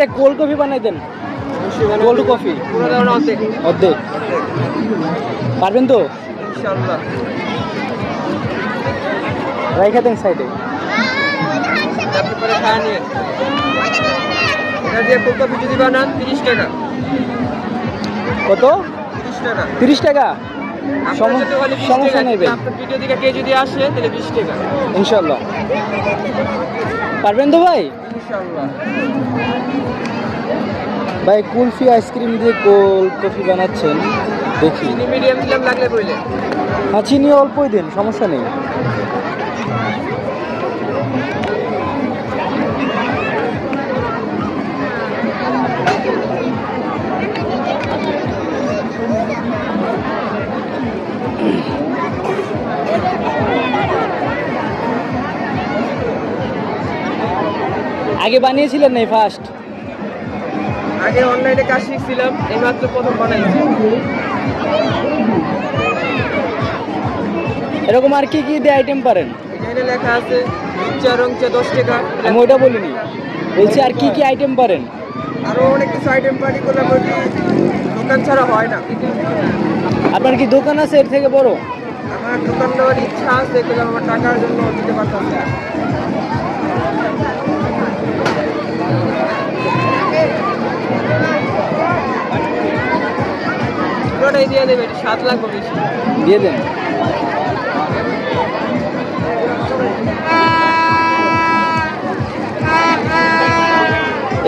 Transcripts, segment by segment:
একটা cold coffee বানাই দেন, cold coffee অর্ধেক। পারবেন তো? ইনশাআল্লাহ। রাইখা দেন সাইডে। আপনি পরে খাওয়া নিয়ে এটা দিয়ে কোল্ড কফি যদি বানান 30 টাকা। কত? 30 টাকা। 30 টাকা? সমস্যা নেবে। আপনার ভিডিও দিকে কে যদি আসে তাহলে 20 টাকা ইনশাআল্লাহ। পারবেন তো ভাই? ইনশাআল্লাহ। ভাই কুলফি আইসক্রিম দিয়ে কোল্ড কফি বানাচ্ছেন, দেখি। চিনি মিডিয়াম দিলাম লাগলে কইলে। হ্যাঁ, চিনি অল্পই দিন, সমস্যা নেই। আগে বানিয়েছিলেন নাই ফার্স্ট? আগে অনলাইনে কাজ শিখছিলাম, এইমাত্র প্রথম বানাইছি। এরকম আর কি কি দিয়ে আইটেম পারেন? এখানে লেখা আছে চা রং চা 10 টাকা। আমি ওইটা বলিনি, বলছি আর কি কি আইটেম পারেন? আরো অনেক কিছু আইটেম পারি করলাম, দোকান ছাড়া হয় না। আপনার কি দোকান আছে এর থেকে বড়? আমার দোকান দেওয়ার ইচ্ছা আছে, কিন্তু আমার টাকার জন্য দিতে পারতাম না। পুরোটাই দিয়ে দেবে, 7 লাখ বেশি দিয়ে দেন।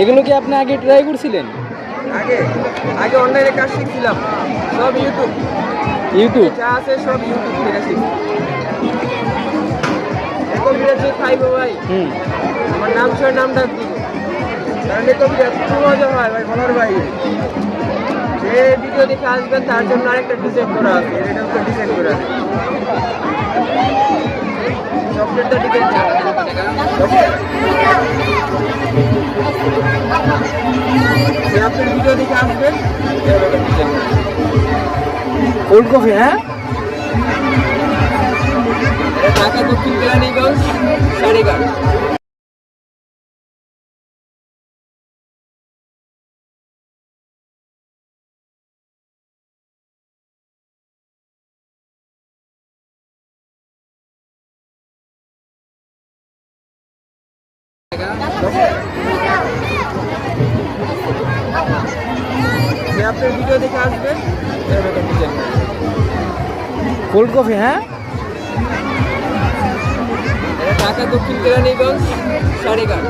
এগুলো কি আপনি আগে ট্রাই করছিলেন? আগে আগে অনলাইনে কাজ শিখছিলাম, সব ইউটিউব যা আছে সব ইউটিউব থেকে শিখছি। এখন যে খাইবো ভাই, আমার নাম সহ নামটা দিব, কারণ এরকম খুব মজা হয় ভাই, বলার ভাই। যে ভিডিও দেখে আসবেন তার জন্য আরেকটা ডিজাইন করা আছে, এটা উপর ডিজাইন করা আছে। চকলেটটা ডিজাইন আপনার ভিডিও দেখে আসবেন কোল্ড কফি। হ্যাঁ, ঢাকা দক্ষিণ কেরানীগঞ্জ সারিগাঁ। আপনার ভিডিও দেখে আসবেন কোল্ড কফি। হ্যাঁ, ঢাকা দক্ষিণ কেরানীগঞ্জ সারিগাঁ।